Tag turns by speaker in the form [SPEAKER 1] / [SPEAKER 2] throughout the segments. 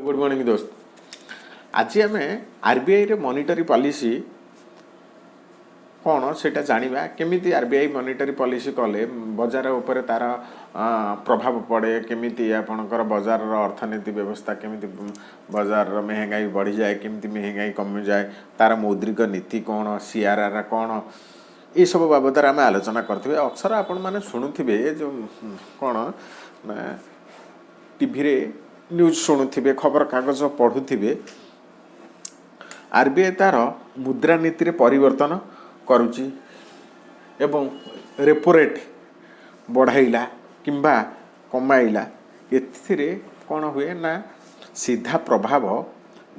[SPEAKER 1] Good morning दोस्त। आज आम आरबीआई रे मॉनिटरी पॉलिसी कौन से जाना केमी आरबीआई मॉनिटरी पॉलिसी कले बजार उपर तार प्रभाव पड़े केमी आपणकर बजार अर्थनीति व्यवस्था केमी बजार महंगाई बढ़ी जाए केमी महंगाई कमी जाए तार मौद्रिक नीति कौन सीआरआर कौन ये सब बाबद आम आलोचना करेंगे। अक्सर आपण मैंने शुणुवे जो कौन ना टीवी रे न्यूज शुणुवे खबर कागज पढ़ुवे आरबीआई तार मुद्रानीति रे परिवर्तन करुच्ची एवं रेपो रेट बढ़ाइला किंबा कमाइला एथिरे कौन हुए ना सीधा प्रभाव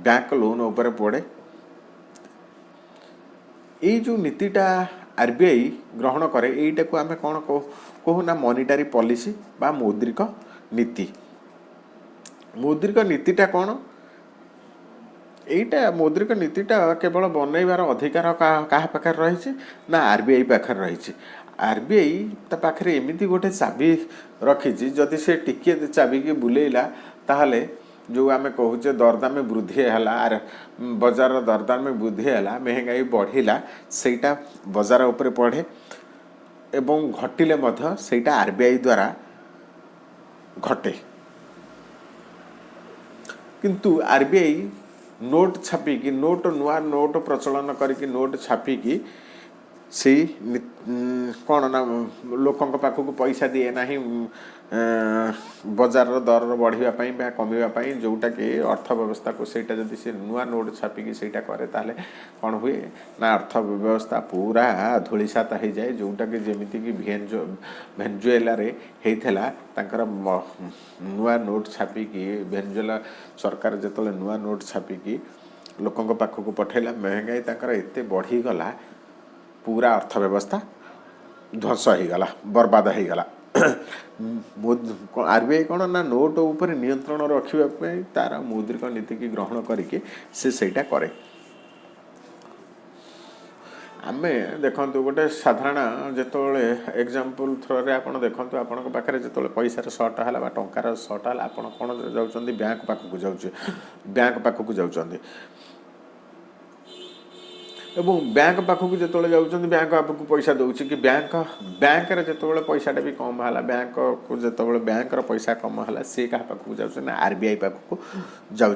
[SPEAKER 1] बैंक लोन उपर पड़े। ये जो नीतिटा आरबीआई ग्रहण करे यहीटा को आम कौन कहू ना मॉनिटरी पॉलिसी बा मौद्रिक नीति। मौद्रिक नीतिटा कौन यहीटा मौद्रिक नीतिटा केवल बनइबार अधिकार क्या पाखे रही ना आरबीआई पाखे रही। आरबीआई ता पाखे एमती गोटे चाबी रखी जदि से टिके चाबी की बुलेला ताहले जो आम कहूचे दरदाम वृद्धि है बजार दरदाम वृद्धि है महंगाई बढ़िला सेटा बजार उपरे पड़े एवं घटिले मध्य सेटा आरबीआई द्वारा घटे। किंतु आरबीआई नोट छापिकी नोट नुआ नोट प्रचलन करके नोट छापिकी से कौन ना लोकों पाखक पैसा दिए ना बजार दर बढ़ापी कमापी जोटा कि अर्थव्यवस्था को सेटा जदि से नुआ नोट छापिकी सेटा करे ताले कौन हुए ना अर्थव्यवस्था पूरा धूलिसात हो जाए जोटा कि जमीती कि भेनेजुएला रे होइथिला तांकर नुआ नोट छापिकी भेनेजुएला सरकार जिते नुआ नोट छापिकी लोकों पाखक पठेला महंगाई तांकर एते बढ़ी गला पूरा अर्थव्यवस्था ध्वंस हो गला बर्बाद हो गला। आरबीआई कौन ना नोट उपर नियंत्रण रखा तार मौद्रिक नीति की ग्रहण करके सेटा करे। आम देखु गोटे साधारण जिते एग्जांपल थ्रो रे आप देखु आपण पाखे जो पैसार सर्ट है टंकार सर्ट है आप कौन जाऊँ बैंक पाखक जाऊँ बैंक पाखक जाऊँ एवं बैंक पाखक जो जाऊँ बैंक आपको पैसा दूसरी कि बैंक बैंक जो पैसाटा भी कम है बैंक को जो बैंक पैसा कम है सी क्या पाखक जाऊँ ना आरबीआई पाखक जाऊँ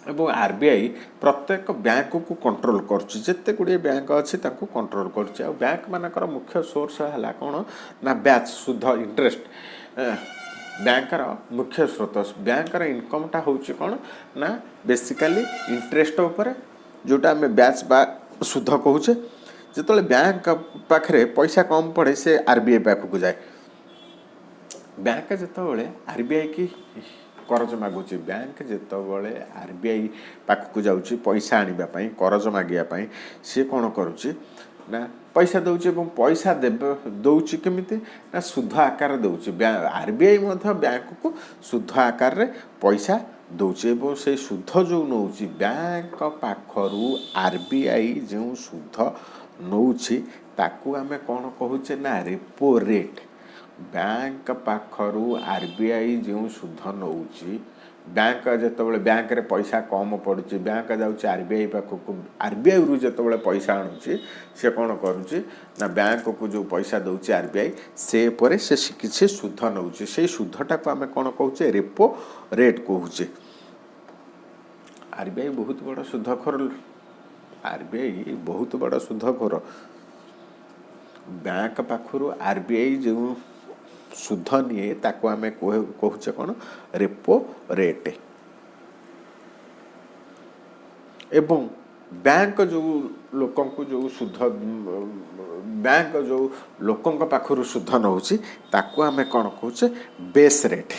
[SPEAKER 1] एवं आरबीआई प्रत्येक बैंक को कंट्रोल करुच्ची जिते गुड़े बैंक अच्छी कंट्रोल करुच्ची आ बैंक मानकर मुख्य सोर्स है कौन ना ब्याज शुद्ध इंटरेस्ट बैंकर मुख्य स्रोत बैंकर इनकमटा हूँ कौन ना बेसिकाली इंटरेस्ट उपर जोटा आम ब्याज बा शुद्ध कहूचे जो बैंक पाखे पैसा कम पड़े से आरबीआई पाखक जाए। बैंक जिते आरबीआई की करज मागुची बैंक जितेबाला आरबीआई पाखक जाऊँगी पैसा आने करज मागियापाई सी कौन करुच्ची ना पैसा दूची पैसा दौची केमिति ना शुद्ध आकार दौची आरबीआई बैंक को शुद्ध आकार रे पैसा दौची एवं से शुद्ध जो नौची बैंक पाखरु आरबीआई जो शुद्ध नौची ताकू आमे कौन कहूचे ना रेपो रेट। बैंक पाखरु आरबीआई जो शुद्ध नौची बैंक जिते बैंक रे पैसा कम पड़ुची बैंक जाऊँच आरबीआई पाखक आरबीआई रु जिते पैसा आणुची से कौन करुच्ची ना बैंक को जो पैसा दौची आरबीआई से परे से किसी शुद्ध नौची से शुद्धटा को आम कौन कहूचे रेपो रेट कहूचे। आरबीआई बहुत बड़ शुद्धखोर आरबीआई बहुत बड़ शुद्धखोर बैंक पाखरु आरबीआई जो शुद्ध निये ताको आमे कहूचे कौन रेपो रेट एवं बैंक जो लोकों को जो शुद्ध बैंक जो लोकों पाखरु शुद्ध नौची ताको आमे कौन कहूचे बेस रेट।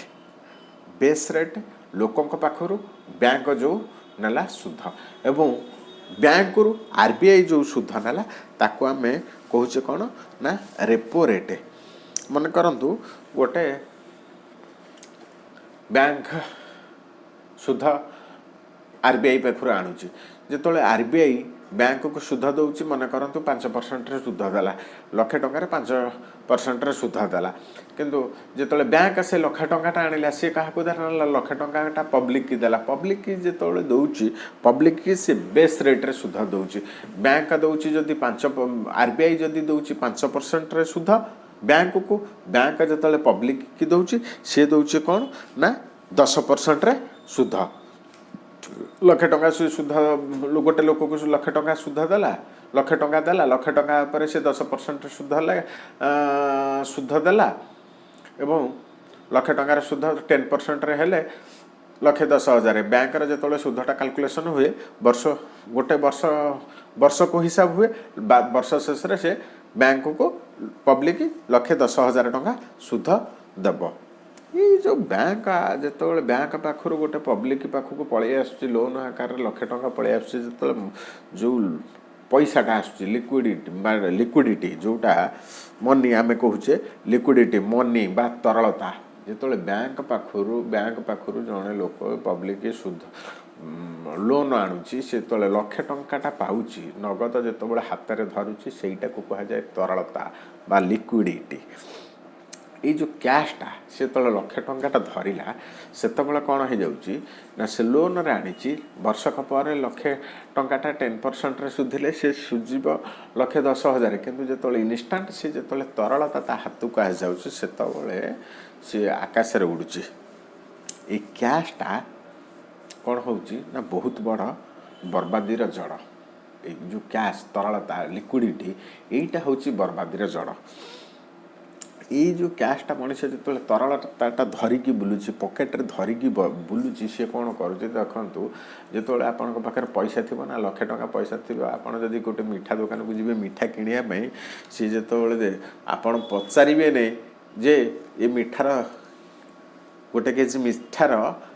[SPEAKER 1] बेस रेट लोकों पाखरु बैंक जो नेला शुद्ध एवं बैंक रु आरबीआई जो शुद्ध नेला ताको आमे कहूचे कौन ना रेपो रेट। मन करंतु गोटे बैंक शुद्ध आरबीआई पाखर आणुची जिते आरबीआई बैंक को सुध दौर मन करतु 5% सुध देला लक्षे टकर 5% सुध देला किंतु जिते बैंक से लक्षे टाटा आनिला सी क्या देला लक्षे टाटा पब्लिक की देला पब्लिक की जिते दौर पब्लिक की सी बेस रेट्रे सुध दौर बैंक दौर जदि 5 RBI जदि दौर 5% सुध बैंक को बैंक जिते पब्लिक की दौर सी दौर कौन ना 10% सुध लक्षे टଙ୍କା सुध गोटे लोक को लक्षे टଙ୍କା सुध देला लक्षे टଙ୍କା देला लक्षे टଙ୍କା पर से 10% सुध देला एवं लक्षे टଙ୍କାର सुध 10% रे हेले 1,10,000 बैंक रे जतले सुधटा कैलकुलेशन हुए वर्ष गोटे वर्ष को हिसाब हुए वर्ष शेष रे से बैंक को पब्लिक 1,10,000 टଙ୍କା सुध देबो ये जो बैंक जिते बैंक पाखर गोटे पब्लिक पाखक पलि आस लोन आकार लक्षे टଙ୍କା पलि आस जो पैसाटा आस लिक्विडिटी जोटा मनी आम कहूचे लिक्विडिटी मनी बा तरलता जिते बैंक पाखर जड़े लोक पब्लिक सुध लोन आणुची से लक्षे टंकाटा पाउची नगद जिते हाथ में धरुची सेटा को कह जाए तरलता बा लिक्विडिटी ये जो कैशटा से तो लक्षे टंकाटा धरला से कौन हो जाऊँगी ना से लोन रे आनी वर्षक पर लक्षे टंकाटा 10% रे सुधिले से सुझीब 1,10,000 किंतु जो इनस्टाट सी जो तरलता ता हाथ को आ जाऊँगी से सी आकाश रे उड़ुची ये कैशटा कौन होची ना बहुत बड़ बर्बादीर जड़ ये जो कैश तरलता लिक्विडिटी यहीटा होची बर्बादीर जड़ ये जो कैशटा मनीष जो तरलता धरिकी बुलूची पकेट्रे धरिकी बुलूची सी कौन करुँचे देखु जो आपण पाखे पैसा थी ना लक्षे टଙ୍କା पैसा थी आपड़ जदि गोटे मिठा दुकान को जी मिठा किणापी सी जो आपण पचारे नहीं जे ये मिठार गोटे केजी मिठार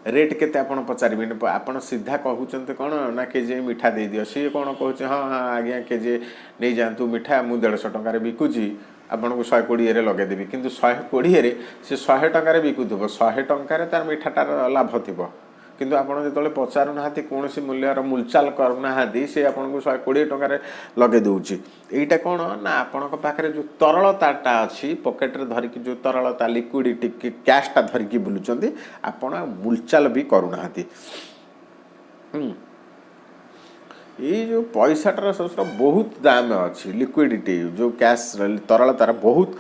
[SPEAKER 1] रेट केते आपण पचारे आपण सीधा कहते कौन ना केजी मिठा दे दियो सी कौन कहूँ हाँ हाँ आज्ञा केजी नहीं जातु मिठा मु 150 टंकार बिकुची आपन को 120 लगेदेवी किंतु 120 से 100 टंकार बिकुव 100 टंकार तार मिठाटार लाभ थी किंतु आपड़ जो पचारू ना कौन मूल्यर मूलचाल करना से आपन को 120 टंकार लगे दूची यहीटा कौन ना आपण पाखे जो तरलताटा अच्छी पकेट्रे धरिकी जो तरलता लिक्विडिटी कैशटा धरिकी बुलूँ आपण मूलचाल भी करूना ये जो पैसाटार सर बहुत दाम अच्छी लिक्विडिटी जो कैश तरलतार बहुत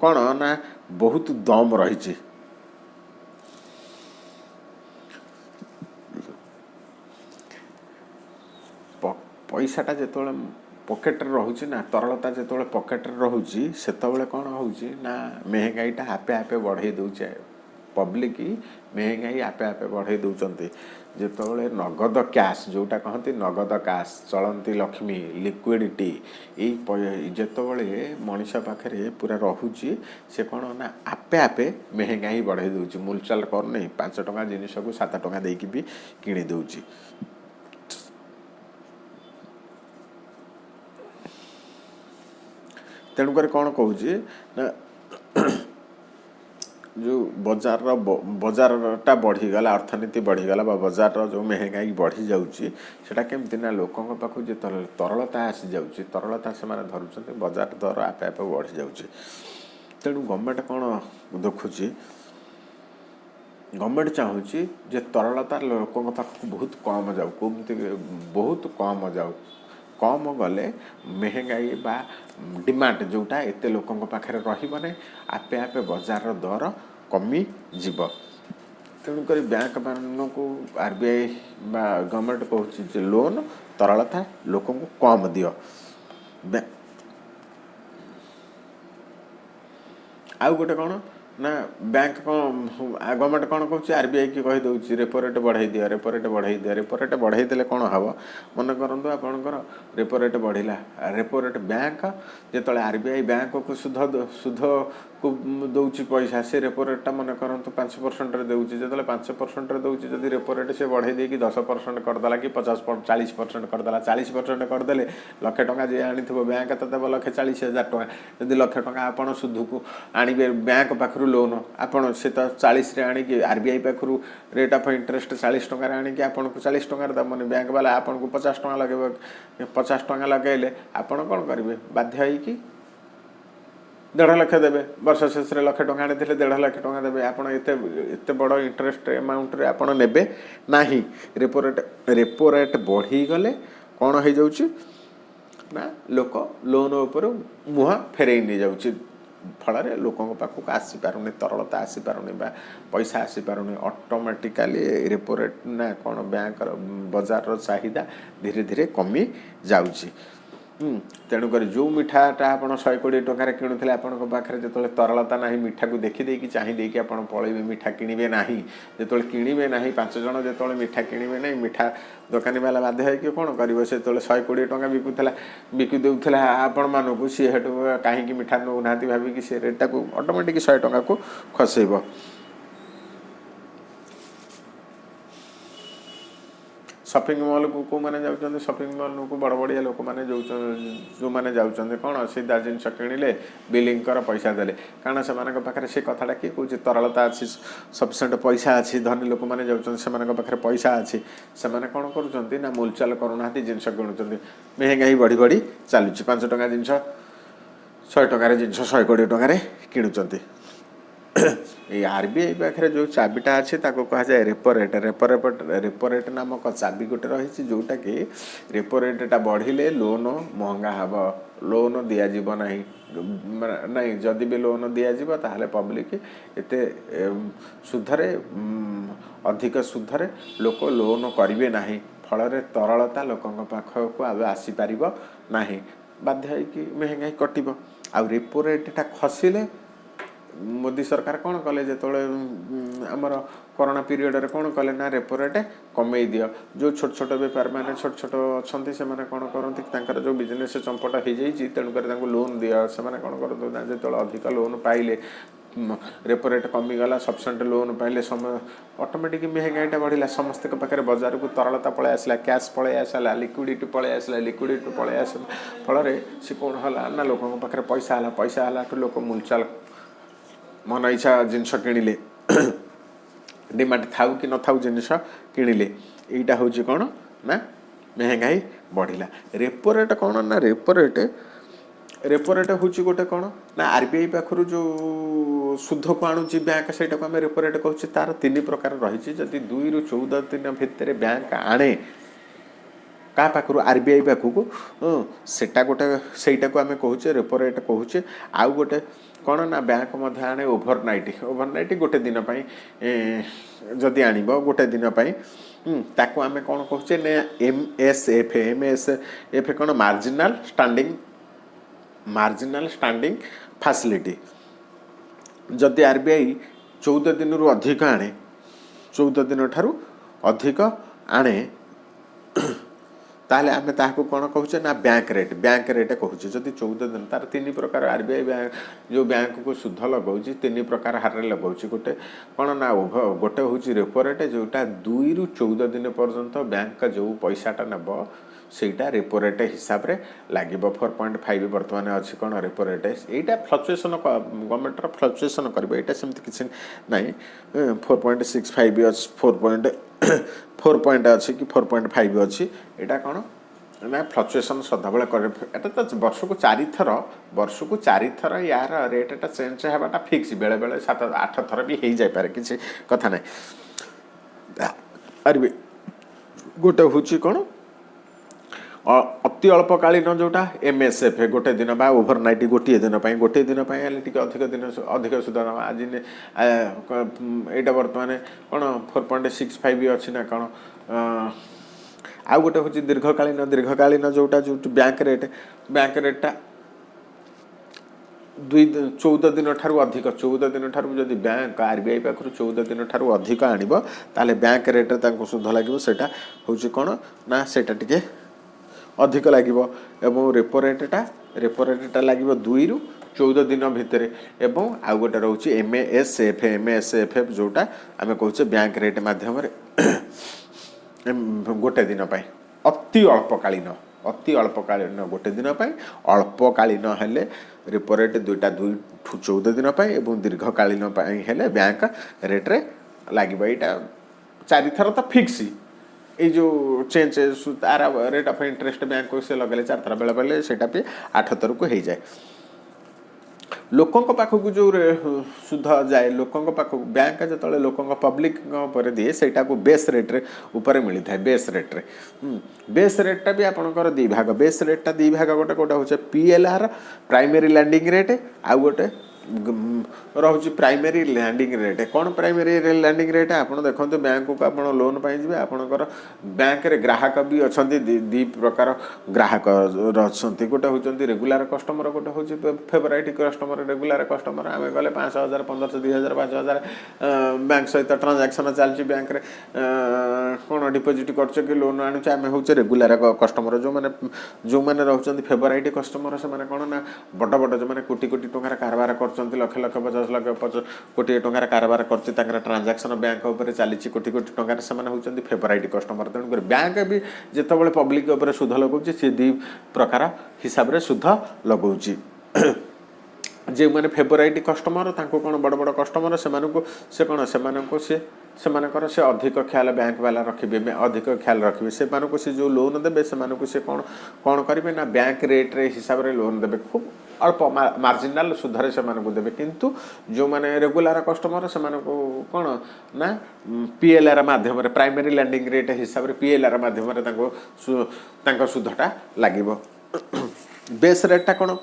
[SPEAKER 1] कौन ना बहुत दम रही पैसाटा जो पकेट्रे रोचे ना तरलता जो पकेट्रे रोचे से कौन हो महंगाईटा आपे आपे बढ़े दौचे पब्लिक महंगाई आपे आपे बढ़े दौरान जिते नगद कैश जोटा कहती नगद कैश चलती लक्ष्मी लिक्विडिटी जिते मनीष पाखे पूरा रोचे से कौन ना आपे आपे महंगाई बढ़े दौर मूलचाल करनी 5 टଙ୍କା जिनिस को 7 टଙ୍କା देकी भी किणी दौची तेणुकर कौन कहूँ ना जो बजारटा बढ़ीगला अर्थनीति बढ़ीगला बजार जो महंगाई बढ़ी जाऊँगी सेटा केमती ना लोकों पाखु जो तरलता आसी जाऊँगी तरलता से धरुंच बजार दर आपे आपे बढ़ी जाऊँगी तेणु गवर्नमेंट कौन देखुची गवर्नमेंट चाहूँगी जे तरलता लोकों पाखु बहुत कम जाऊ कमती बहुत कम जाऊ कम गले महंगाई बा डिमांड जोटा एते लोकों पाखे रही आपे आपे बजार दर कमी जीव तेणुक बैंक मान को RBI बा गवर्नमेंट कहूँ लोन तरलता लोकों को कम दियो आउ गोटे कौन ना बैंक कौन गवर्नमेंट कौन कहूँ RBI की कही दौर रेपो रेट बढ़ाई दिया रेपो रेट बढ़ाई दिया रेपो रेट बढ़ाई देले कौन हम मन करूँ आपणकर रेपो रेट बढ़ला रेपो रेट बैंक जो RBI बैंक को सुध को दौची पैसा से रेपो रेटा मन करतु 5% देउची जो 5% देउची जदि रेपो रेट से बढ़े देकी 10% करदेला कि 40% करदेला 40% करदेले लक्षे टଙ୍କା जी आनी बैंक तो देव 1,40,000 टଙ୍କା जदि लक्षे टଙ୍କା आपण सुध को आनिबे बैंक पाखरु लोन आपण से तो 40 रे आनी कि आरबीआई पाखरु रेट ऑफ इंटरेस्ट 40 टଙ୍କା रे आनी कि आपण को 40 टଙ୍କା रे दमने बैंक वाला आपण को 50 टଙ୍କା लगेबो 50 टଙ୍କା लगेले आपण कोन करिवे बाध्य होई कि 1.5 लाख देवे वर्ष शेष लक्षे टଙ୍କା आनी 1.5 लाख टଙ୍କା देवे आप एत बड़ इंटरेस्ट अमाउंट रे आप नेबे नाही रेपो रेट बढ़ी गले कौन हो जाउची ना लोक लोन उपर मुह फेरई नहीं जाउची फल लोकों पाखक आसी पारुनी तरलता आसी पारुनी बा पैसा आसी पारुनी ऑटोमेटिकली रेपो रेट ना कौन बैंक बजार चाहिदा धीरे धीरे कमी जाउची तेणुक जो मिठाटा आप 120 टकर किणुले आपको पाखे जो तरलता ना मिठा को देखी चाहिए आप पलैबे मिठा किणवे ना जो किणवे ना 5 जन जो मिठा किणवे ना मिठा दुकानी वाला बाध्य है कौन कर से 120 टଙ୍କା बिकुदेला आपण मानक सी हेटू कहीं मिठा नौना भाविकी सी रेटा को ऑटोमेटिक 100 टଙ୍କା को खसेब शॉपिंग मॉल को मैंने जाऊँ शॉपिंग मॉल को बड़ बड़िया लोक मैंने जो मैंने जाऊँ कौन सीधा जिनस किणिले बिलिंग कर पैसा देले कारण से पाखे से कथाटा किए कौन तरलता अच्छी सफिसीयंट पैसा अच्छी धनी लोक मैंने जाऊँ से पाखे पैसा अच्छी से कौन कर ना मूलचाल करूना जिनस किणुंट महंगाई बढ़ी बढ़ी चलुची 5 टଙ୍କା जिनस 100 टଙ୍କାର जिनस 120 ଟଙ୍କାରେ କିଣୁଛନ୍ତି ये आरबीआई पाखे जो चाबीटा अच्छे कह जाए रेपो रेट नामक चाबी गोटे रही जोटा कि रेपो रेटा बढ़िले लोन महंगा हम लोन दिज्व ना नहीं जदि भी लोन दिज्व ताहले पब्लिक एते सुधरे अधिक सुधरे लोक लोन करेंगे ना फल तरलता लोकों पाखक आसीपर ना बाध्य कि महंगाई कटिब आ रेपो रेटा खसिले मोदी सरकार कौन कले जो आमर कोरोना पीरियड रे कौन कले ना रेपो रेट कमे दियो जो छोट छोट बेपार मैंने छोट छोट अच्छा से कौन करती जो बिजनेस चंपट हो जाइए तेणुक लोन दिया से कौन करते जो अधिक लोन पाइले रेपो रेट कमीगला सफिसीयंट लोन पाइले समय ऑटोमेटिक महंगाईटा बढ़ला समस्त पाखे बाजार को तरलता पलि आसला कैश पलि आसला लिक्विडिटी पलि आसला लिक्विडिटी पलि आस फल से कौन है ना लोकों पाखे पैसा है लोक मूलचाल मन इच्छा जिनस किणिले डिमांड थाउ कि न थाउ जिनस किणिले यहीटा हूँ कौन ना महंगाई बढ़ला रेपो रेट कौन ना रेपो रेट हूँ गोटे कौन ना आरबीआई पाखर जो सुध को आणुची बैंक से आम रेपो रेट कहूँ तार 3 प्रकार रही जदि 2 ରୁ 14 दिन भितर बैंक आणे क्या पाखु आरबीआई पाखक सेटा गोटे सहीटा को आम कहूचे रेपो रेट कहूचे आउ गोटे कौन ना बैंक मध्य आने ओभरनाइट गोटे दिन जदि आणब गोटे दिन ताको आम कौन कहूचे ना एमएसएफ कौन मार्जिनाल स्टैंडिंग फैसिलिटी जदि आरबीआई 14 दिन रु अधिक आणे 14 दिन ठारू अधिक आणे ताले आमे ताको कौन कहूचे ना बैंक रेट कहूचे जदि 14 दिन तार 3 प्रकार आरबीआई बैंक जो बैंक को सुध लगाऊँ 3 प्रकार हारे लगाऊँ गोटे कौन ना गोटे हूँ रेपो रेट जोटा 2 ରୁ 14 दिन पर्यंत बैंक जो पैसाटा नब सेटा रेपो रेट हिसाब से लगे 4.5 बर्तमान अच्छी कौन रेपो रेट यहीटा फ्लक्चुएसन गवर्नमेंट फ्लक्चुएसन करेंगे यहाँ सेमती किसी ना 4.65 अच्छी 4 अच्छी कि 4.5 अच्छी यहाँ कौन ना फ्लक्चुएसन सदाबले कर तो वर्ष को 4 थर यार रेटा चेंज होगाटा फिक्स बेले बेले 7-8 थर भी हो जाए किसी कथा ना अरे गोटे हूँ कौन अति अल्पकालीन जोटा एमएसएफ गोटे दिन बा ओभरनाइट गोटे दिन अधिक सुध ना आज यहाँ बर्तमान कौन 4.65 अच्छी ना कौन आउ गोटे हूँ दीर्घकालीन जोटा जो बैंक रेटा 14 दिन ठारू अधिक 14 दिन ठारू जदि बैंक आरबीआई पाखर 14 दिन ठारू अधिक आणब ताले बैंक रेट सुध लगे सेटा हूँ कौन ना सेटा टिके अधिक लगे रेपो रेटा लगे 2 ରୁ 14 दिन भितर एवं आउ गोटे रोचे MASF जोटा आम कहे बैंक रेट मध्यम गोटे दिन अति अल्पकालीन गोटे दिन अल्पकालीन हेले रेपो रेट 2 दिन एवं दीर्घकालीन हेले बैंक रेट रे लगे यहाँ 4 थर तो फिक्स ये जो चेंज तार रेट ऑफ इंटरेस्ट बैंक को से लगे 4 थर बेले बेले से 8 थर को हो जाए लोकों पाखक जो सुध जाए लोकों पाखक बैंक जो लोकों पब्लिक दिए सेटा को बेस रेट रे ऊपर मिलता है बेस रेट रे बेस रेटा भी आपंकर 2 भाग बेस रेटा 2 भाग गोटे गोटे हूँ PLR प्राइमरी लैंडिंग रेट आउ गोटे रोचे प्राइमरी लैंडिंग रेट कौन प्राइमरी लैंडिंग रेट आप देखो बैंक को आप लोन पाइबे आपंकर बैंक रे ग्राहक भी अच्छा दी प्रकार ग्राहक अच्छा गोटे हूँ रेगुलर कस्टमर गोटे हूँ फेवराइट कस्टमर रेगुलर कस्टमर आम गले 5,000 1500 2,000 5,000 बैंक सहित ट्रांजाक्शन चलती बैंक रे कौन डिपोजिट कर लोन आणुचे आम हूँ रेगुलर कस्टमर जो मैंने रोचे फेवराइट कस्टमर से कौन ना बड़ बड़ जो मैंने कोटी कोटी टंकार कारबार कर लक्ष लक्ष 50 लक्ष कोटी टंकार कारबार कर ट्रांजाक्शन बैंक उपर चली कोटी कोटी टंकार से होती फेवराइट कस्टमर तेणुक बैंक भी जिते पब्लिक उपर सुध लगुच सी 2 प्रकार हिसाब से सुध लगुच जो मैंने फेवराइट कस्टमर कौन बड़ बड़ कस्टमर से कौन से अधिक ख्याल बैंक वाला रखिए अधिक ख्याल रखिए से जो लोन देवे से कौन कौन करेंगे ना बैंक रेट रे हिसाब से लोन देवे खूब अल्प मार्जिनाल सुधरे से देवे किंतु जो मैंने रेगुलर कस्टमर से कौन ना PLR माध्यम प्राइमरी लैंडिंग रेट हिसाब से PLR माध्यम सुधटा लगे बेस रेटा कौन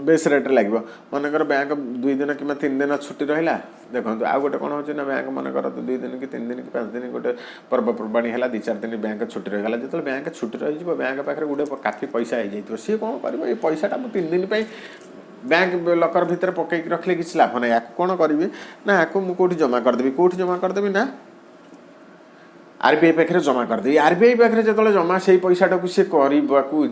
[SPEAKER 1] बेस रेट लगे मनकर बैंक 2 दिन कि 3 दिन छुट्टी रहा देखो आउ गोटे कौन हो ना बैंक मनकर 2 दिन कि 3 दिन कि 5 दिन गोटे पर्वपर्वाणी है 2-4 दिन बैंक छुट्टी रहीगला जो बैंक छुट्टी रही बैंक पाखे गोटे काफी पैसा हो जाए सी कौन कर ये पैसाटा मुझे 3 दिन बैंक लकर भितर पकईक रखले किसी लाभ ना या कौन करी ना या मुझे जमा करदेवी ना RBI पाखे जमा करदे RBI पाखे जो जमा से पैसाटा को सी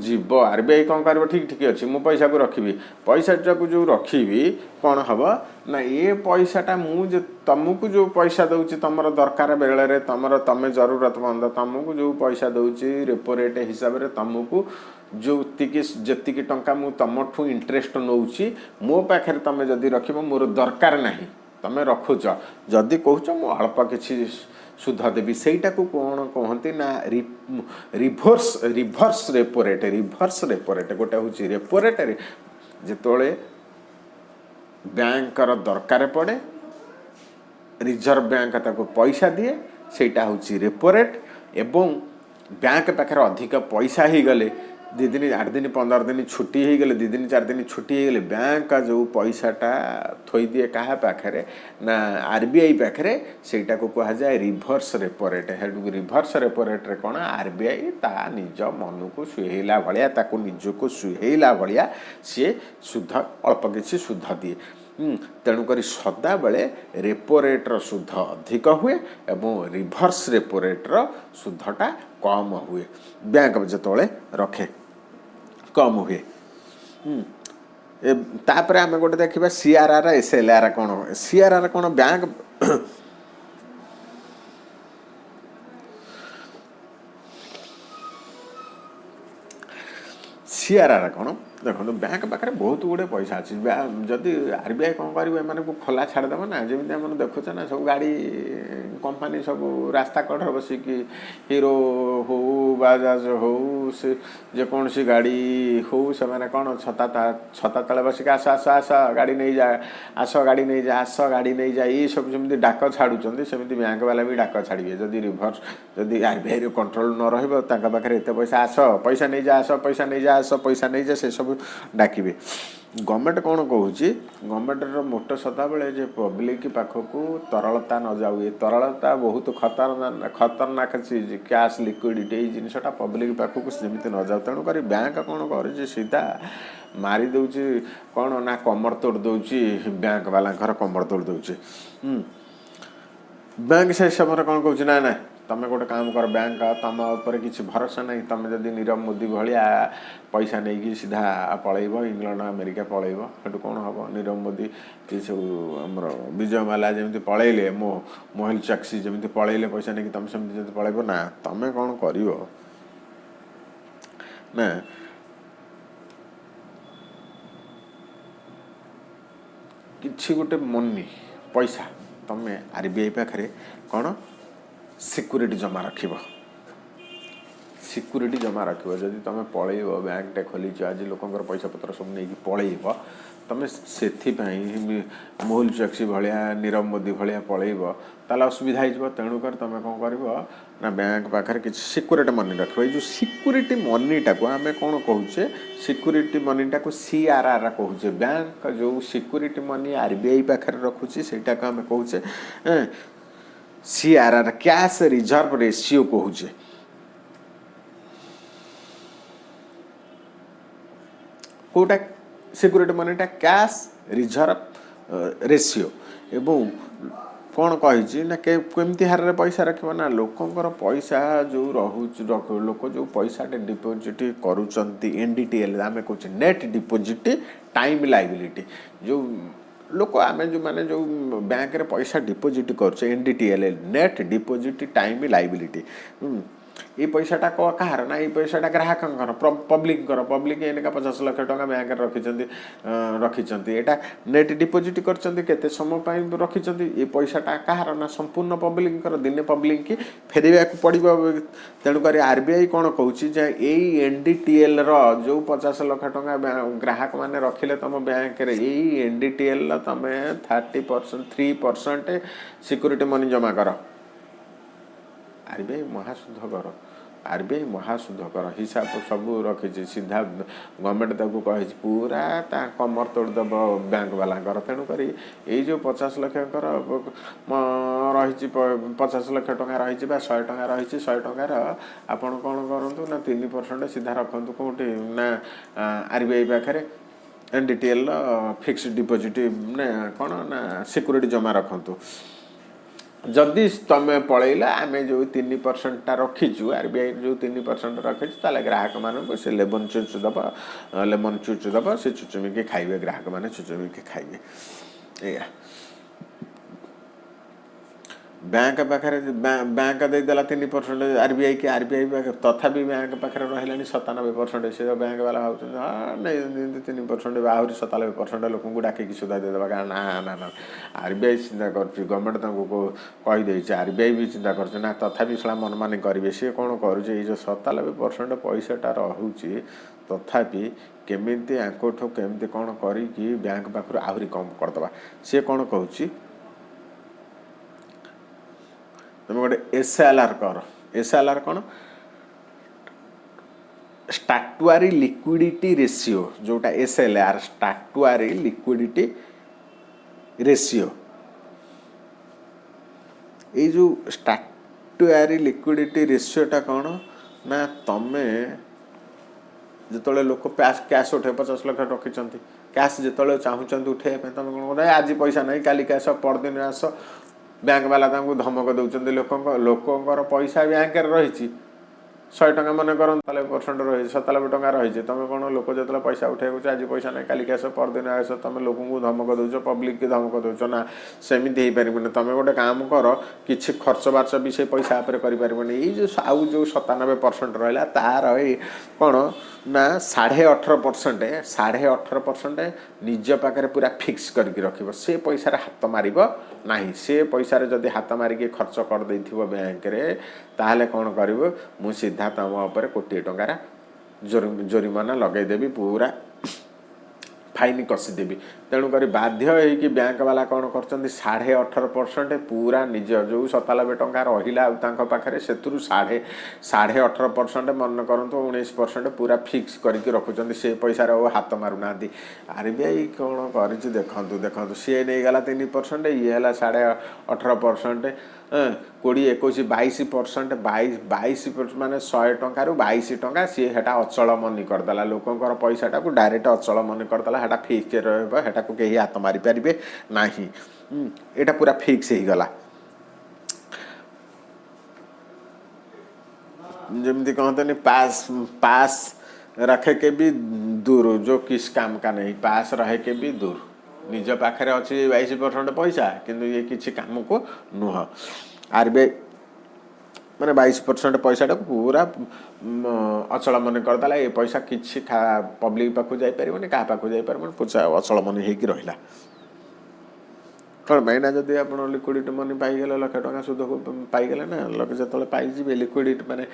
[SPEAKER 1] जीव RBI कौन कर ठीक ठीक अच्छे मु पैसा को रखी पैसाटा को जो रखी कौन हम ना ये पैसाटा मुझे तुमको जो पैसा दूसरी तुम दरकार बेले तुम जरूरतमंद तुमको जो पैसा दूसरी रेपो रेट हिसाब से तुमको जो जी टंका मु तुमठू इंटरेस्ट नौची मो पाखे तुम जदि रख मोर दरकार ना तुम रखुच जदि कहूच मु अल्प किसी सुध देवी सेटा को कौन कहते ना रिभर्स रेपो रेट गोटे हूँ रेपो रेट जिते बैंकर दरकार पड़े रिजर्व बैंक ताको पैसा दिए सेटा हूँ रेपो रेट एवं बैंक पाखे अधिक पैसा ही गले 2 दिन 8 दिन 15 दिन छुट्टी हो गले 2 दिन 4 दिन छुट्टी हो गले बैंक का जो पैसाटा थोई दिए क्या पाखे ना RBI पाखे सेटा को कहा जाए reverse repo rate reverse repo rate रे कौन RBI ता निज मन को सुहेला भाया निज को सुहेला भाया सी सुध अल्प किसी सुध दिए तेणुक सदा बेले रेपो रेट्र सुध अधिक हुए एवं रिभर्स रेपो रेट्र सुधटा कम हुए बैंक जो रखे कम हुए तापर आम गोटे देखा CRR SLR कौन CRR कौन बैंक CRR कौन देखो बैंक पाखे बहुत गुड़े पैसा अच्छी जदि RBI कौन कर को खोला छाड़देव ना जमी आम देखुचे ना सब गाड़ी कंपनी सब रास्ता कड़े बसिक हीरो हो बाजाज हो से जेकोसी गाड़ी हो से मैंने कौन छता तले बसिक आस आस आस गाड़ी नहीं जा आस गाड़ी नहीं जा आस गाड़ी नहीं जा ये सब जमी डाक छाड़ुंट सेमती बैंक वाला भी डाक छाड़े जदि रिभर्स जदि RBI कंट्रोल न रही एत पैसा आस पैसा नहीं जा आस पैसा नहीं जा आस पैसा नहीं जा से सब डाकिबे गवर्नमेंट कौन कहूँ गवर्नमेंटर मोट सदाबले जे पब्लिक पाखक तरलता न जाऊ ये तरलता बहुत खतरनाक चीज कैश लिक्विडिटी जिनसा पब्लिक पाखक जमी न जाऊ तेणुक बैंक कौन कर सीधा मारी दौची कौन ना कमर तोड़ दौची बैंक वाला कमर तोड़ दौची बैंक से समय कौन कहूँ ना ना तुम गोटे काम कर बैंक तुम उपर किसी भरोसा नहीं तुम जब नीरव मोदी भाया पैसा नहीं सीधा पलैब इंग्लैंड अमेरिका पलैब सेठू कौन हम नीरव मोदी ये सब आमर विजय माल्या जमी पलैले मोहिल चक्सी जमी पलैले पैसा नहीं तुम सेमती जब पलैब ना तुम कौन कर ना किसी गोटे मनी पैसा तुम आरबीआई पाखे कौन सिक्यूरिटी जमा रख सिक्यूरिटी जमा रख जदि तुम पलैब बैंक टे खोली आज लोकर पैसा पत्र सब नहीं पलैब तुम से मोहुल चक्सी भाया नीरव मोदी भाया पलैब ताल असुविधा हो तेणुकर तुम कौन कर ना बैंक पाखे कि सिक्यूरिटी मनी रख जो सिक्यूरिटी मनीटा को आम कौन कहे सिक्यूरिटी मनीटा को CRR कहे बैंक जो सिक्यूरिटी मनी आरबीआई पाखे रखुची से आम कहे CRR कैश रिजर्व रेशियो कहे कोटा सिक्यूरिटी मनीटा कैश रिजर्व रेशियो एवं कौन कही ना केमती हार रे पैसा रखिबा ना लोकंकर पैसा जो लोक जो पैसा डिपोजिट करुचंती NDTL आम कहे नेट डिपोजिट टाइम लाइबिलिटी जो लोक आम जो माने जो बैंक रे पैसा डिपोजिट कर NDTL net deposit time liability ये पैसाटा कहार ना ये पैसाटा ग्राहक पब्लिक एनेका 50 लाख टका बैंक रखी एटा नेट डिपोजिट कर समय रखी ये पैसाटा कहार ना संपूर्ण पब्लिक दिने पब्लिक की फेरवा पड़ो तेणुक आरबीआई कौन कौच NDTL जो 50 लाख टका ग्राहक मैंने रखिले तुम बैंक रे यही NDTL तुम 30% 3% सिक्यूरिटी मनी जमा कर आरबीआई महासुधकर हिसाब सब रखी सीधा गवर्नमेंट ताको कही पूरा कमर तोड़देव बैंक वाला तेणुक ये जो 50 लाख रही 50 लाख टका रही 100 टका रही 100 टकार आपड़ कौन करूँ ना 3% सीधा रखु कौटी ना आरबीआई पाखे NDTL फिक्स डिपोजिट ना कौन ना सिक्यूरिटी जमा रखु जदि तुम पलैला आम जो 3% रखीचु आरबीआई जो 3% रखीचु ग्राहक मानक से लेमन चुच दब से चुचुमिकी खाइबे ग्राहक माने चुचुमिकी खाइबे या बैंक पाखे बैंक देदेला 3% आरबीआई की आरबीआई तथापि बैंक पाखे रहा 97% से बैंक वाला भाव हाँ नहीं 3% आहरी 97% लोक डाकिकी सुधा देदेवा कारण ना ना ना आरबीआई चिंता कर गवर्नमेंट कहीदे आरबीआई भी चिंता कर ना तथापि सला मन मानी करेंगे सी कौन करे जो 97% पैसाटा रोचे तथापि केमिति आंकोठो केमती कौन करी बैंक पाखु आहरी कम करदे सी कौन कहूँ तुम गोटे SLR कर SLR कौन स्टैट्यूटरी लिक्विडिटी रेशियो जोटा SLR स्टैट्यूटरी लिक्विडिटी रेशियो ये जो स्टैट्यूटरी लिक्विडिटी रेशियोटा कौन ना तुमे जो लोक कैश उठे 50 लाख रखी कैश जो चाहूँ उठे तुम कौन आज पैसा नहीं काली आस परदिन आस बैंक वाला धमक दौरान लोकंर पैसा बैंक रही 100 टका मन कर 97% रही 97 टका रही तुम कौन लोक जो पैसा उठे आज पैसा नहीं काली आस परदिन आस तुम लोक धमक दौच पब्लिक की धमक दौच ना सेमती हो पार तुम गोटे काम कर किसी खर्च बार्च भी से पैसा कर जो आउ जो 97% रहा तार कौन ना 18.5% निज पाखे पूरा फिक्स करके रख से पैसार हाथ मार ना से पैसार जदि हाथ मारिक खर्च कर देथिबो बैंक रे ताहले कौन करिवो मु सीधा तुम उपर कोटी टंकार जोरिमाना लगेदेवी पूरा फाइन कसीदेवी तेणुक बाध्य हो बैंक वाला कौन कर 18.5% पूरा निज जो 97 टंका रहा पाखे से 18.5% मन करूँ 19% पूरा फिक्स करके रखुच्च से पैसा हाथ मारूना आरबीआई कौन कर देखु देखु सी नहीं गला 3% ये है 18.5% 20 21 22% 22 माने 100 टंका 22 टंका सी हेटा अचल मनी करदेला लोकंकर पैसाटा को डायरेक्ट अचल मनी करदेला हेटा फिक्स रहा को कहीं हाथ मारी पारे ना यहाँ पूरा फिक्स हो गला जमी कहते नहीं पास पास रखे के भी दूर, जो किस काम का नहीं, पास रहे के भी दूर। निज पाखे अच्छी 22% पैसा किंतु ये किसी काम को नुह। आरबीआई मैंने 22% पैसाटा पूरा अचल मन करदेला। ये पैसा किसी पब्लिक पाखु जापर क्या पाखु जापर पूरा अचल मन हो रहा। कौन पाइना जदि आप लिक्विडिटी मनी पाइगले लक्ष टका सुध पाइगले ना लक्ष जो पाइबे लिक्विडिटी माने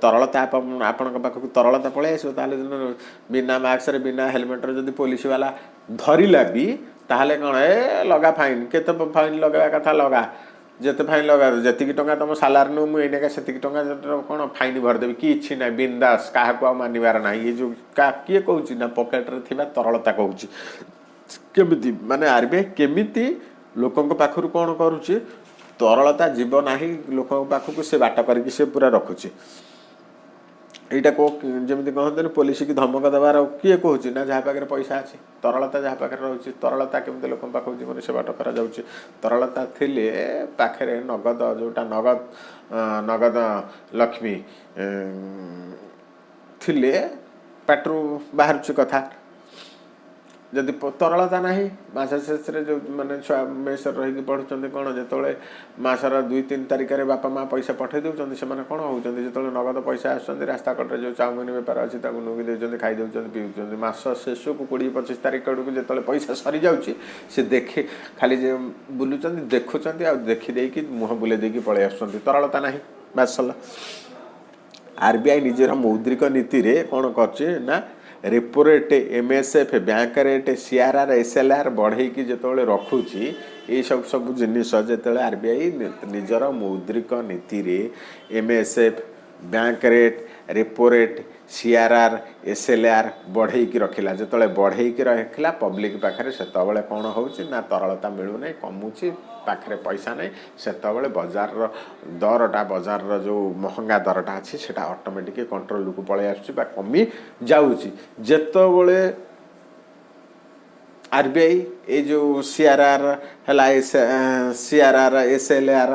[SPEAKER 1] तरलता आपण पाखक तरलता पलि आस बिना मास्क बिना हेलमेट जदि पुलिस वाला धरला भी ताहले कौन ए लगा फाइन केते फाइन लगा कथा लगा जिते फाइन लगा जी टका तुम सालार नु मुझे से कौन फाइन भरदेवी कि ना बिंदास क्या मानवार ना। ये जो किए कहूँ ना पकेट्रे थी तरलता कहूँ केमी माने आरबीआई केमी लोकों पाखु कौन करुच्ची तरलता जीव ना लोकों पाखक से बाट करके से पूरा रखुची। यहाँ को जमी कहते पुलिस की धमक देवार किए कहूँ ना जहाँ पाखे पैसा अच्छी तरलता जहाँ पाखे रोचे तरलता केमती लोक पाखक जीवन से बाट कर तरलता थिले पाखे नगद जोटा नगद नगद लक्ष्मी थिले पाटरू बाहर कथा जदि तरलता ना मस शेष जो मैंने छुआ मेस रही पढ़ुं कौन जो मसर 2-3 तारिख में बापा माँ पैसा पठे दूसरी से कौन होती जो नगद पैसा आसुँच रास्ता कटे जो चाउमिन बेपार अच्छी नुगी दे खाई दौरान पीऊँ मस शेष को 20-25 तारिख आड़क जो पैसा सरी जाऊँगी से देखे खाली बुलूँ देखुं आ देखीदे मुह बुले देकी पलि आसुँच तरलता ना बास सरला। आरबीआई निजर मौद्रिक नीति रे कौन कर repo rate MSF bank rate CRR SLR बढ़े की जो रखुची ये सब जिनिस जो आरबीआई निजर मौद्रिक नीति रे MSF bank rate repo rate CRR SLR बढ़े की रखिला जो बढ़े की रखिला पब्लिक पाखे से कौन होची ना तरलता मिलूना कमुची पाखे पैसा नहीं से बजार दरटा बजार जो महंगा दरटा अच्छी से ऑटोमेटिक कंट्रोल को पलि आसुची कमी जाऊँगी जेतबले आरबीआई ये जो सीआरआर है CRR SLR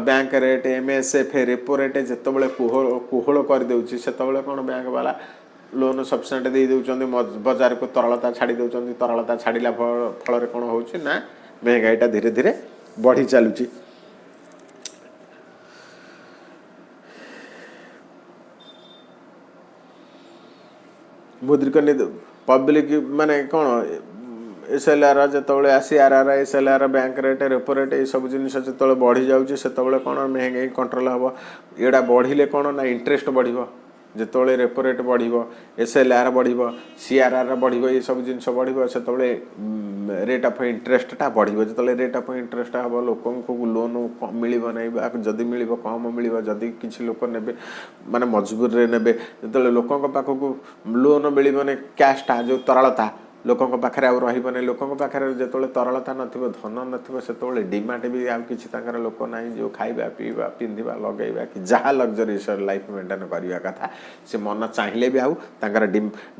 [SPEAKER 1] bank rate MSF repo rate जिते कोहल कर दूसरी से कौन बैंक वाला लोन सफिसीयंट दे दौरान बजार को तरलता छाड़ी दौरान तरलता छाड़ा फल कौन होना महंगाईटा धीरे धीरे बढ़ी चलुची। मौद्रिक नीति पब्लिक माने कौन एसएलआर जो CRR SLR bank rate repo rate ये सब जिनिस जो बढ़ी जाऊँगी से कौन महंगाई कंट्रोल हम एड़ा बढ़िले कौन ना इंटरेस्ट बढ़ जो रेपो रेट बढ़ एसएलआर बढ़ सीआरआर बढ़ ये सब जिनिस बढ़ से रेट ऑफ इंटरेस्टा बढ़ जो रेट ऑफ इंटरेस्ट हम लोक लोन मिल ना जदि मिल कम मिल जदि किसी लोक ने माने मजबूरी ने जो लोकों पाखक लोन मिलने कैशटा जो तरलता लोकों पाखे आउ रही लोकों पाखे जो तरलता नथिबो धन नथिबो से डिमांड भी आउ किछि तांकर लोक नाही जो खाइबा पीवा पिंधिबा लगेबा कि जहाँ लग्जरीस लाइफ मेंटेन करवा कथा से मन चाहिए भी आउ तांकर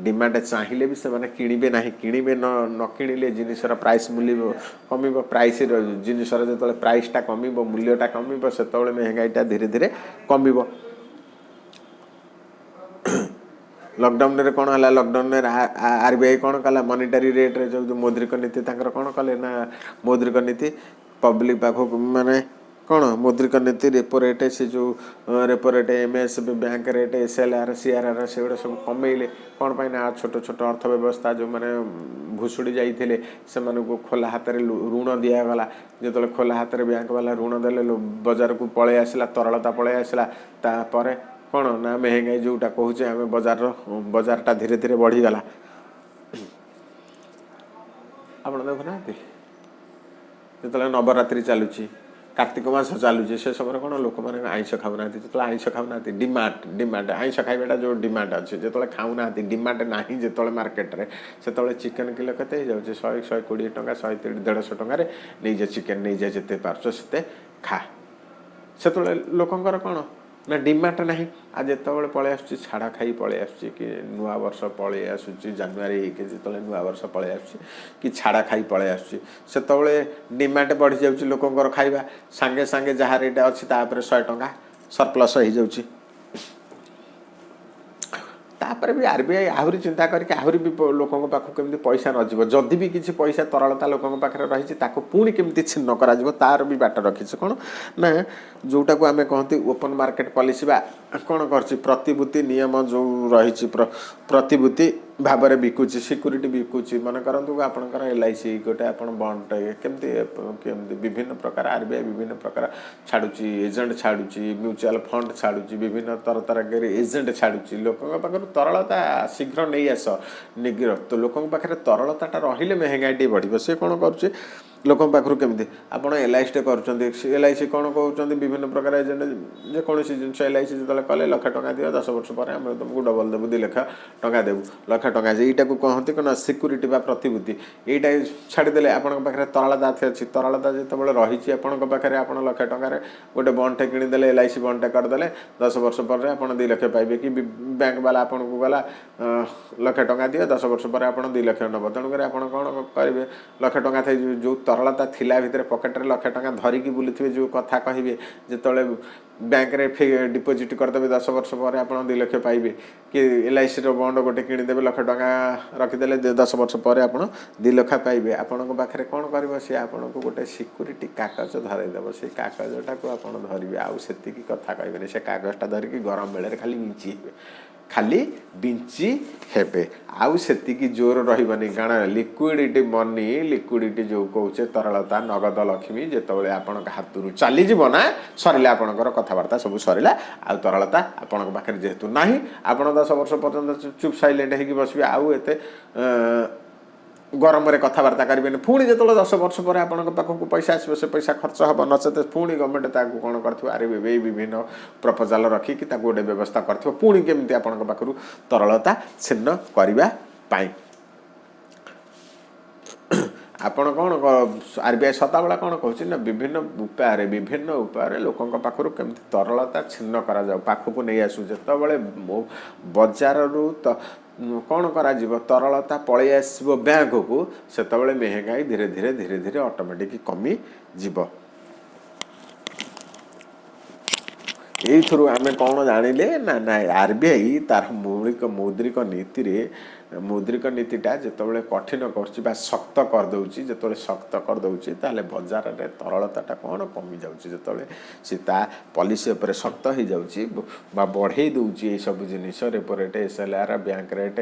[SPEAKER 1] डिमांड चाहिए भी से माने किणिबे नाही किणिबे न किणिले जिनिसर प्राइस मूल्य कमिबो प्राइस जिनिसर जो प्राइसटा कमिबो मूल्यटा कमिबो से महंगाईटा धीरे धीरे कमिबो। लॉकडाउन रे कौन है लॉकडाउन रे आरबीआई कौन कला मॉनेटरी रेट रे जो मौद्रिक नीति तांकर कौन कले ना मौद्रिक नीति पब्लिक पाखक माने कौन मौद्रिक नीति रेपो रेट से जो repo rate MSF bank rate SLR CRR से गुड़ा सब कमेले कौन पाई ना छोट छोट अर्थव्यवस्था जो माने भुसुड़ी जाइथिले से को खोला हाथ रे ऋण दिया गला जो खोला हाथ रे बैंक वाला ऋण देले बाजार को पळे आसला तरलता पळे आसला तापर कौन ना महंगाई जोटा कहूचे आम बजारटा धीरे धीरे बढ़ीगला। आप देखुना जो नवरात्रि चलुची कार्तिक मास चलुची से समय कौन लोक मैंने आइष खाऊना जो आइष खाऊना डिमांड आइष खाइबाटा जो डिमांड अच्छे जो खाऊना डिमांड ना जो मार्केट रे से चिकेन किलो के 100-120 टंका 100-150 टंकार नहीं जे चिकेन नहीं जे जिते पार्छ से खा से लोकंर कौन ना डिमांड ना आज जो पलि आसुची छाड़ा खाई पलि आसुची कि नुआ वर्ष पलि आसुची जानुआरी जो नुआ वर्ष पलि आसुची कि छाड़ा खाई पलि आसुची से डिमांड बढ़ी जाउची लोकंकर खाइबा सांगे सांगे जहाँ रेट अच्छी तापर 100 टंका सरप्लस हो जाउची तापर भी आरबीआई आहरी चिंता करके आहरी भी लोकों पाखु केमती पैसा न जदि भी किसी पैसा तरलता लोकों पाखे रही पुणी केमती छिन्न कर तार भी बाट रखी कौन ना जोटा को आम कहती ओपन मार्केट पॉलिसी बा कौन कर प्रतिभूति नियम जो रही प्रतिभूति भाव में बिकुची सिक्यूरीटी बिकुची मन करतु आपंकर LIC गोटे आप बंडटे केमती विभिन्न प्रकार आरबीआई विभिन्न प्रकार छाड़ुची एजेंट छाड़ुची म्यूचुअल फंड छाड़ुची विभिन्न तरह एजेंट छाड़ुची लोकों पाखर तरलता शीघ्र नहीं आस निग्र तो लोकों पाखे तरलता रही महंगाई बढ़ सी कौन कर लोकों पाखर केमती आप LIC टे कर LIC कौन कहते विभिन्न प्रकार एजेंट जेकोसी जिन LIC जो कले लक्ष टका दियो 10 वर्ष पर आम तुमको डबल देवु 2 लाख टका देवु लक्ष टका यहीटा को कहते कौन सिक्यूरीटी बा प्रतिभूति यहीटा छाड़देले आपण पाखे तरलता अच्छी तरलता जो रही आपण पाखे आप लक्ष टकर गोटे बंडटे किणीदे LIC बंडटे करदे 10 वर्ष पर आप 2 लाख पाइबे कि बैंक वाला आपन को गला लक्ष टका दियो 10 वर्ष पर आप 2 लाख नब तेणुकर आप कौन करेंगे लक्ष टका थे जो तरलता थिला भितर पकेट रे लक्ष टका धरिकी बुलुथिबे जो कथा कहिबे जेतले बैंक रे डिपोजिट करदेबे 10 वर्ष पर आप 2 लाख पाइबे कि LIC रो बंड गोटे किणीदेवे लक्ष टका रखिदेले 10 वर्ष पर आप 2 लाख पाइबे आपण पाखे कौन कर सी आपन को गोटे सिक्यूरीटी कागज धरईदेव से कागजटा को आप धरवे आउ से कथा कहबे से कागजटा धरिकी गरम बेले खाली बिंची हेबे आउ सेतिकी जोर रहिबनी कारण लिक्विडिटी मनी लिक्विडिटी जो कहूचे तरलता नगद लक्ष्मी जेतबेले आपण हाथरू चली जीव ना सरिला आपणकर कथबार्ता सब सरिला आ तरलता आपण पाखे जेहेतु नाही आपण 10 वर्ष पर्यंत चुप साइलेंट हेकी बसबे आउ एते गरम कथबार्ता करेंगे पुणी जो 10 वर्ष पर आपको पाखक पैसा आसो से पैसा खर्च हम नचेत पुणी गवर्नमेंट ताकू कौन कर विभिन्न प्रपोजाल रखिकी गोटे व्यवस्था कर केमती आपण पाखु तरलता छिन्न करने आपण कौन आरबीआई सदाबला कौन कहूँ विभिन्न उपाय लोकों पाखु केमती तरलता छिन्न कर पाखक नहीं आसू जिते बजार रु कौन करा तरलता पलि आसो बैंक को सेतबेले महंगाई धीरे धीरे धीरे धीरे ऑटोमेटिक कमी जीव यही आम कौन जानिले ना आरबीआई तार मौद्रिक नीति रे मौद्रिक नीतिटा जितेबाला कठिन कर शक्त करदे जो शक्त करदे ताले बजार में तरलता कौन कमी जाते सी पॉलिसी उपर शक्त हो जाऊँगी बढ़े दूसरी ये सब जिनिस repo rate SLR bank rate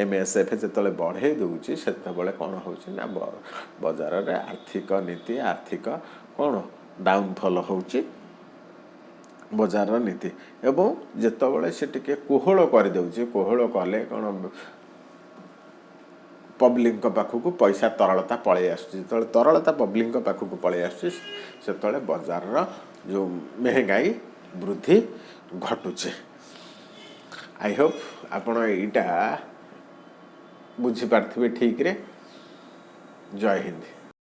[SPEAKER 1] MSF जो बढ़े दूसरी से कौन हो बजार में आर्थिक नीति आर्थिक कौन डाउनफॉल होची बजार नीति एवं जितेबाला से टिके कोहल करदे कोहल कले कौन पब्लिक पाखक पैसा तरलता पलि आसो तरलता पब्लिक पाखक पलि आसो बजार जो महंगाई वृद्धि घटुचे आई होप आपण यहीटा बुझीपारे ठीक रे जय हिंद।